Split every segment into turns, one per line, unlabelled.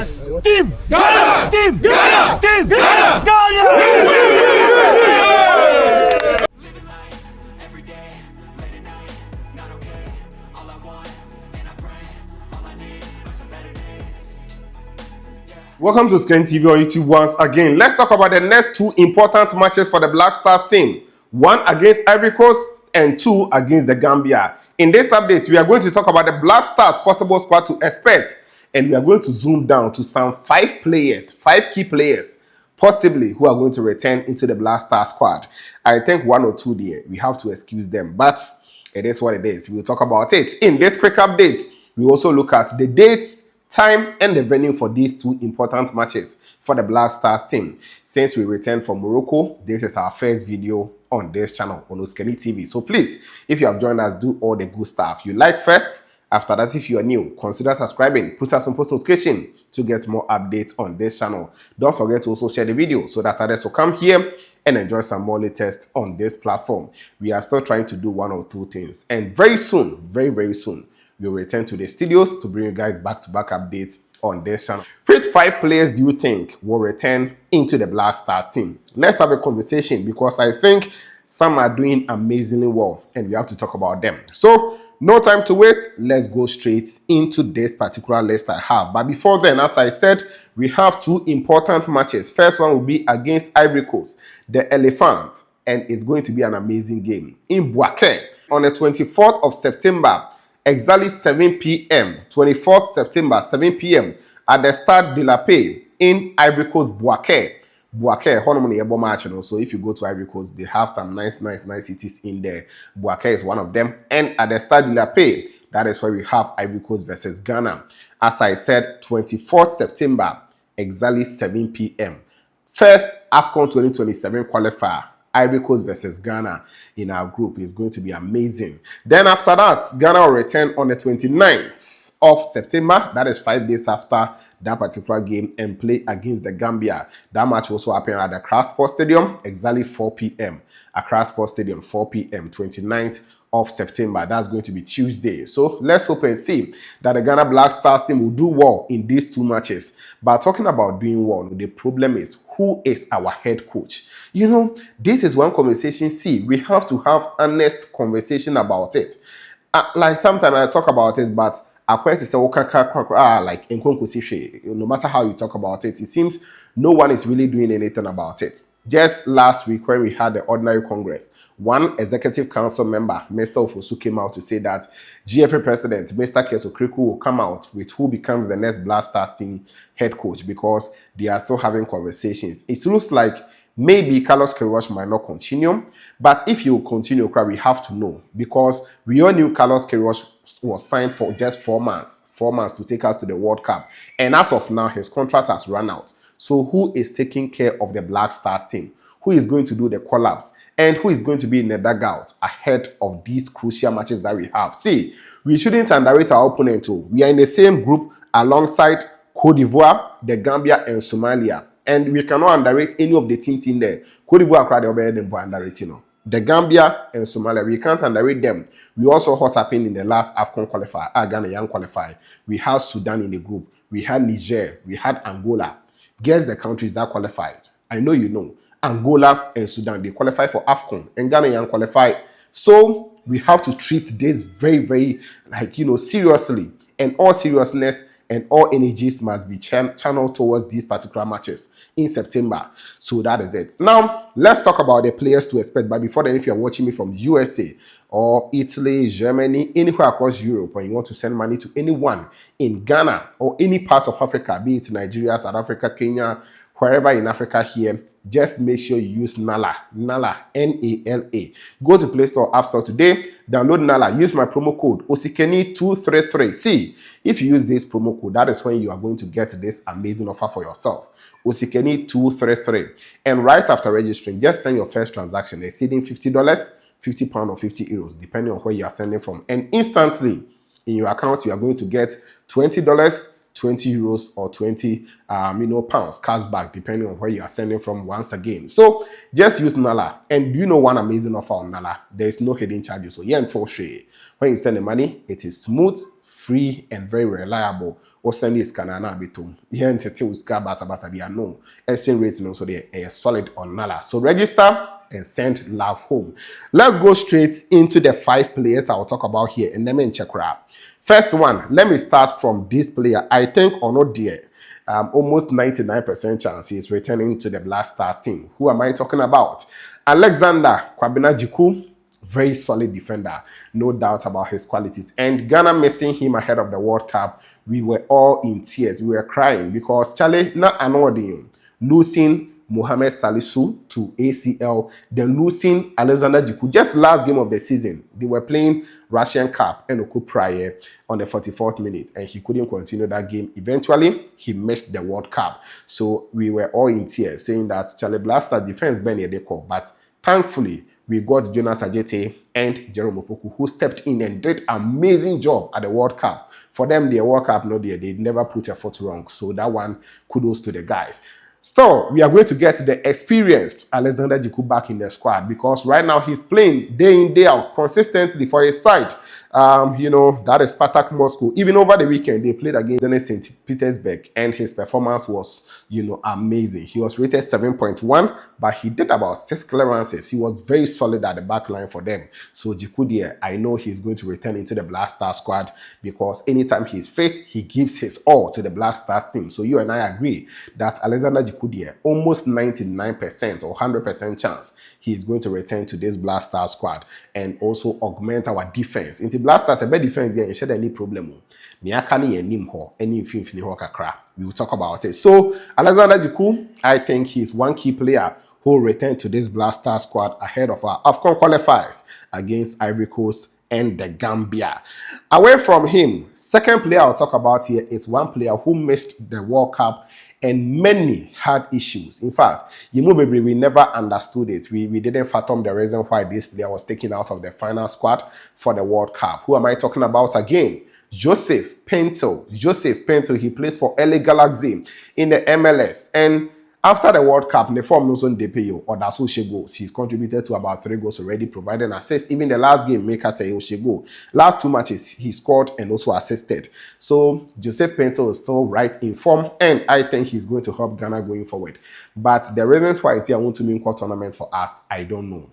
Team Ghana! Team Ghana! Team Ghana! Ghana!
Living life every day, late at night, not okay. All I want, and I pray, all I need are some better days.
Welcome to Scan TV on YouTube once again. Let's talk about the next two important matches for the Black Stars team. One against Ivory Coast and two against the Gambia. In this update, we are going to talk about the Black Stars possible squad to expect. And we are going to zoom down to some five key players, possibly who are going to return into the Black Stars squad. I think one or two there, we have to excuse them, but it is what it is. We'll talk about it. In this quick update, we also look at the dates, time, and the venue for these two important matches for the Black Stars team. Since we returned from Morocco, this is our first video on this channel, on Oskeni TV. So please, if you have joined us, do all the good stuff. You like first. After that, if you are new, consider subscribing, put us on post notification to get more updates on this channel. Don't forget to also share the video so that others will come here and enjoy some more latest on this platform. We are still trying to do one or two things. And very soon, very soon, we'll return to the studios to bring you guys back-to-back updates on this channel. Which five players do you think will return into the Black Stars team? Let's have a conversation because I think some are doing amazingly well and we have to talk about them. So, no time to waste, let's go straight into this particular list I have. But before then, as I said, we have two important matches. First one will be against Ivory Coast, the Elephant, and it's going to be an amazing game in Bouaké on the 24th of September, exactly 7 p.m. 24th September, 7 p.m. at the Stade de la Paix in Ivory Coast, Bouaké. So if you go to Ivory Coast, they have some nice cities in there. Bouaké is one of them. And at the Stade de la Paix, that is where we have Ivory Coast versus Ghana. As I said, 24th September, exactly 7 p.m. First Afcon 2027 qualifier, Ivory Coast versus Ghana in our group is going to be amazing. Then after that, Ghana will return on the 29th of September. That is 5 days after that particular game and play against the Gambia. That match also happened at the Accra Sports Stadium, exactly 4 p.m. Accra Sports Stadium, 4 p.m., 29th of September. That's going to be Tuesday. So let's hope and see that the Ghana Black Stars team will do well in these two matches. But talking about doing well, the problem is who is our head coach? You know, this is one conversation. See, we have to have honest conversation about it. Like sometimes I talk about it, but like no matter how you talk about it, it seems no one is really doing anything about it. Just last week when we had the ordinary congress, one executive council member, Mr. Ofosu, came out to say that GFA president, Mr. Keto Kriku, will come out with who becomes the next Black Stars team head coach because they are still having conversations. It looks like maybe Carlos Queiroz might not continue, but if you continue, we have to know because we all knew Carlos Queiroz was signed for just 4 months to take us to the World Cup. And as of now, his contract has run out. So who is taking care of the Black Stars team? Who is going to do the call-ups? And who is going to be in the dugout ahead of these crucial matches that we have? See, we shouldn't underrate our opponent too. We are in the same group alongside Cote d'Ivoire, the Gambia, and Somalia. And we cannot underrate any of the teams in there. Cote d'Ivoire cried over them for underrating. The Gambia and Somalia, we can't underrate them. We also hot happened in the last Afcon qualifier, Ghana Young qualifier. We had Sudan in the group. We had Niger. We had Angola. Guess the countries that qualified. I know you know. Angola and Sudan, they qualify for Afcon. And Ghana Young qualified. So we have to treat this very, seriously. And all seriousness and all energies must be channeled towards these particular matches in September. So that is it. Now, let's talk about the players to expect. But before then, if you're watching me from USA or Italy, Germany, anywhere across Europe, and you want to send money to anyone in Ghana or any part of Africa, be it Nigeria, South Africa, Kenya, wherever in Africa here, just make sure you use Nala, N-A-L-A. Go to Play Store, App Store today, download Nala, use my promo code Osikeni233. See, if you use this promo code, that is when you are going to get this amazing offer for yourself. Osikeni233. And right after registering, just send your first transaction exceeding $50, £50 or €50, depending on where you are sending from. And instantly, in your account, you are going to get $20, €20 or 20 pounds cash back, depending on where you are sending from once again. So just use Nala. And do you know one amazing offer on Nala? There is no hidden charges. So when you send the money, it is smooth, free and very reliable. Or send this canana bitum. Here and tete with basa be no. Exchange rate no so they are solid on Nala. So register and send love home. Let's go straight into the 5 players I'll talk about here and let me check her out. First one, let me start from this player. I think or not dear. Almost 99% chance he is returning to the Black Stars team. Who am I talking about? Alexander Kwabena Jiku, very solid defender, no doubt about his qualities. And Ghana missing him ahead of the World Cup, we were all in tears. We were crying because Charlie, not annoying, losing Mohamed Salisu to ACL, then losing Alexander Jiku. Just last game of the season, they were playing Russian Cup and Oku prior on the 44th minute, and he couldn't continue that game. Eventually, he missed the World Cup. So we were all in tears, saying that Charlie Blaster defense Ben Yedeko, but thankfully, we got Jonas Ajete and Jerome Opoku, who stepped in and did an amazing job at the World Cup. For them, the World Cup, no, they never put a foot wrong. So that one, kudos to the guys. Still, we are going to get the experienced Alexander Jiku back in the squad because right now he's playing day in, day out, consistently for his side. That is Spartak Moscow. Even over the weekend, they played against Zenit St. Petersburg and his performance was, amazing. He was rated 7.1, but he did about 6 clearances. He was very solid at the back line for them. So Jiku, I know he's going to return into the Black Star squad because anytime he's fit, he gives his all to the Black Stars team. So you and I agree that Alexander Jiku, almost 99% or 100% chance he is going to return to this Black Star squad and also augment our defense. Into Black Stars, a better defense there, you should any problem. We will talk about it. So Alexander Jiku, I think he's one key player who will return to this Black Star squad ahead of our Afcon qualifiers against Ivory Coast and the Gambia. Away from him, second player I'll talk about here is one player who missed the World Cup and many had issues. In fact, we never understood it. We didn't fathom the reason why this player was taken out of the final squad for the World Cup. Who am I talking about again? Joseph Pinto. Joseph Pinto, he plays for LA Galaxy in the MLS. And after the World Cup, the form knows on DPO or that's goals. He's contributed to about 3 goals already, providing assists. Even the last game, Maker say Oshego. Last 2 matches, he scored and also assisted. So Joseph Pinto is still right in form, and I think he's going to help Ghana going forward. But the reasons why it's here won't to mean core tournament for us, I don't know.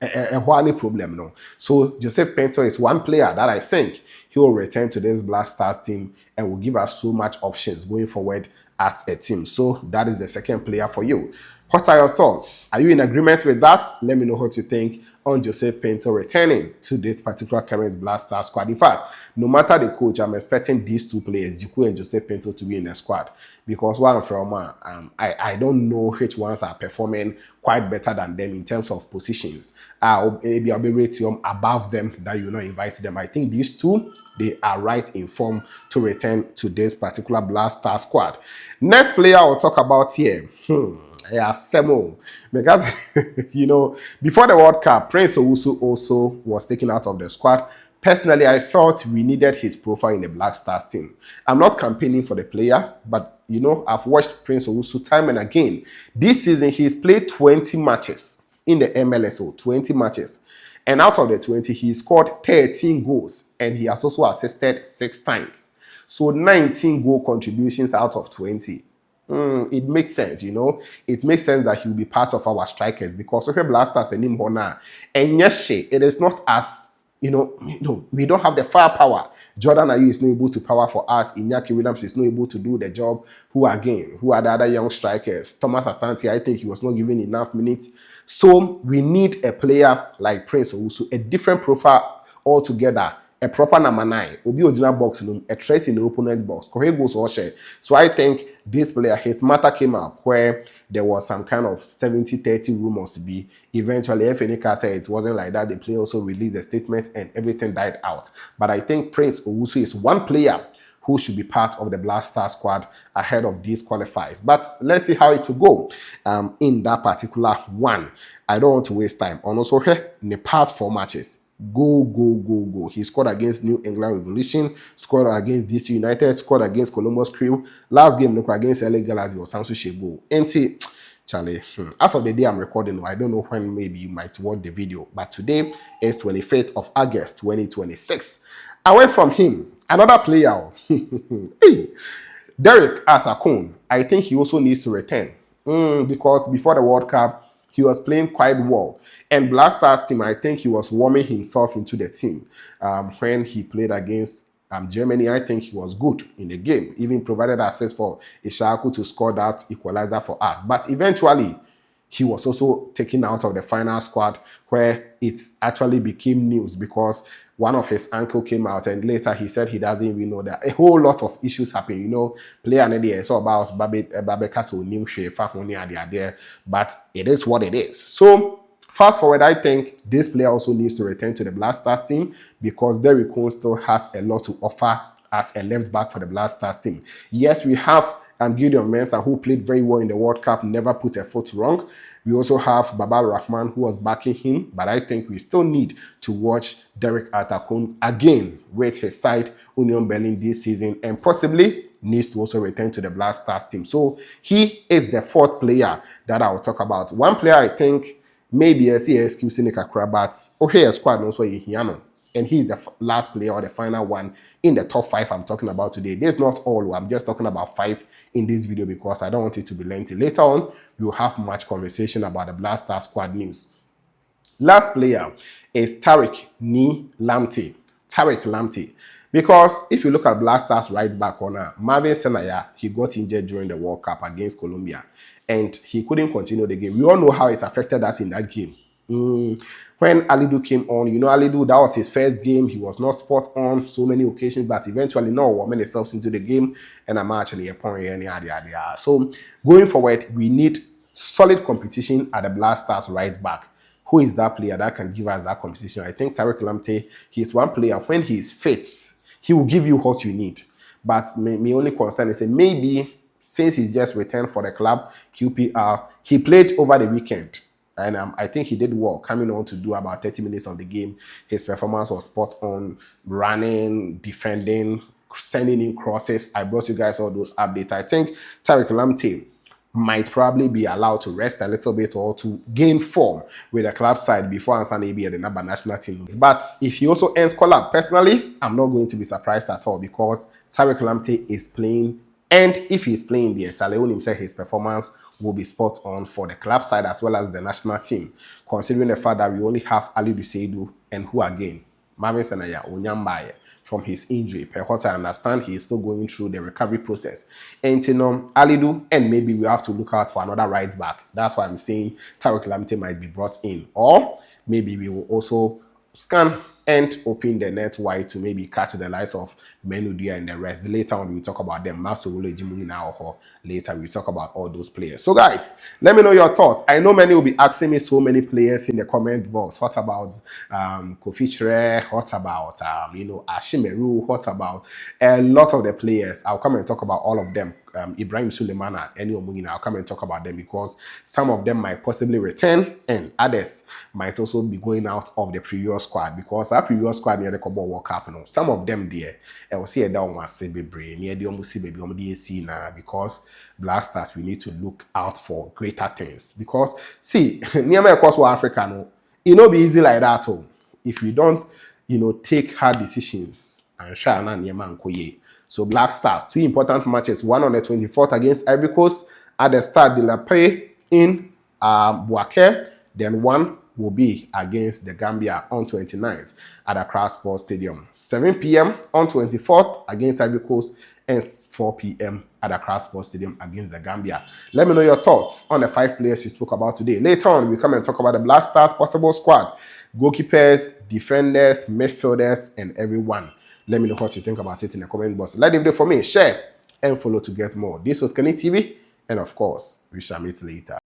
Any problem no. So Joseph Pinto is one player that I think he will return to this Black Stars team and will give us so much options going forward as a team. So that is the second player for you. What are your thoughts? Are you in agreement with that? Let me know what you think on Joseph Pinto returning to this particular current Black Star squad. In fact, no matter the coach, I'm expecting these 2 players, Jiku and Joseph Pinto, to be in the squad because one from I don't know which ones are performing quite better than them in terms of positions. Maybe I'll be rating above them that you not invite them. I think these 2, they are right in form to return to this particular Black Star squad. Next player I'll talk about here. Yeah, Semo. Because, before the World Cup, Prince Owusu also was taken out of the squad. Personally, I felt we needed his profile in the Black Stars team. I'm not campaigning for the player, but, I've watched Prince Owusu time and again. This season, he's played 20 matches in the MLS, 20 matches. And out of the 20, he scored 13 goals, and he has also assisted 6 times. So 19 goal contributions out of 20. It makes sense, It makes sense that he'll be part of our strikers because we have blasters and him now. And yes, it is not as we don't have the firepower. Jordan Ayew is not able to power for us. Iñaki Williams is not able to do the job. Who are the other young strikers? Thomas Asante, I think he was not given enough minutes. So we need a player like Prince Owusu, a different profile altogether. A proper number 9, Obi Ojina box, a trace in the opponent box. So I think this player, his matter came up where there was some kind of 70-30 rumors to be. Eventually, FNK said it wasn't like that. The player also released a statement and everything died out. But I think Prince Owusu is one player who should be part of the Black Star squad ahead of these qualifiers. But let's see how it will go in that particular one. I don't want to waste time. And also, in the past 4 matches, go. He scored against New England Revolution, scored against DC United, scored against Columbus Crew. Last game, against LA Galaxy or Samsu Shego. And see, Charlie, as of the day I'm recording, I don't know when maybe you might watch the video, but today is 25th of August, 2026. Away from him, Another player, hey, Derek Afcon, I think he also needs to return because before the World Cup, he was playing quite well. And Black Stars team, I think he was warming himself into the team when he played against Germany. I think he was good in the game, even provided access for Ishaku to score that equalizer for us. But eventually, he was also taken out of the final squad where it actually became news because one of his ankle came out and later he said he doesn't even know that a whole lot of issues happen. You know, player and it's all about Babekaso Nimshe there, but it is what it is. So fast forward, I think this player also needs to return to the Black Stars team because Derrick Cohn still has a lot to offer as a left back for the Black Stars team. Yes, we have Gideon Mensah, who played very well in the World Cup, never put a foot wrong. We also have Baba Rahman, who was backing him, but I think we still need to watch Derek Atakun again with his side, Union Berlin, this season, and possibly needs to also return to the Black Stars team. So he is the fourth player that I will talk about. One player I think maybe a CSQ Seneca Crabats, okay, squad also Hiano. And he's the last player or the final one in the top 5 I'm talking about today. There's not all. I'm just talking about 5 in this video because I don't want it to be lengthy. Later on, we'll have much conversation about the Black Star squad news. Last player is Tariq Lamptey. Tariq Lamptey. Because if you look at Black Stars right back corner, Marvin Senaya, he got injured during the World Cup against Colombia. And he couldn't continue the game. We all know how it affected us in that game. When Alidu came on, you know, Alidu, that was his first game. He was not spot on so many occasions, but eventually, no, warming themselves into the game and a match and a point. So going forward, we need solid competition at the Black Stars right back. Who is that player that can give us that competition? I think Tariq Lamptey, he's one player. When he is fit, he will give you what you need. But my only concern is that maybe since he's just returned for the club, QPR, he played over the weekend. And I think he did well, coming on to do about 30 minutes of the game. His performance was spot on, running, defending, sending in crosses. I brought you guys all those updates. I think Tariq Lamptey might probably be allowed to rest a little bit or to gain form with the club side before Ansana be at the NABA national team. But if he also ends call-up, personally, I'm not going to be surprised at all because Tariq Lamptey is playing. And if he's playing there, Chaleon himself, his performance will be spot on for the club side as well as the national team, considering the fact that we only have Ali Duseidu and who again? Marvin Senaya Onyambaye from his injury. Per what I understand, he is still going through the recovery process. And Alidu, and maybe we have to look out for another right back. That's why I'm saying Tariq Lamptey might be brought in. Or maybe we will also scan and open the net wide to maybe catch the likes of Menudia and the rest. Later on, we'll talk about them. Later, we'll talk about all those players. So, guys, let me know your thoughts. I know many will be asking me so many players in the comment box. What about Kofi Chere? What about, Ashimeru? What about a lot of the players? I'll come and talk about all of them. Ibrahim Suleimana, any Omugina, I'll come and talk about them because some of them might possibly return and others might also be going out of the previous squad because our previous squad near the Kobo World Cup, some of them there, I will see a down one brain near the Omusi baby now because Black Stars, we need to look out for greater things because see, near my across Africa, it not be easy like that. If we don't, take hard decisions and share near man koye. So Black Stars, 2 important matches, one on the 24th against Ivory Coast at the Stade de la Paix in Bouaké. Then one will be against the Gambia on 29th at Accra Sports Stadium. 7 p.m. on 24th against Ivory Coast and 4 p.m. at Accra Sports Stadium against the Gambia. Let me know your thoughts on the 5 players you spoke about today. Later on, we come and talk about the Black Stars possible squad, goalkeepers, defenders, midfielders, and everyone. Let me know what you think about it in the comment box. Like the video for me, share, and follow to get more. This was Kenny TV, and of course, we shall meet later.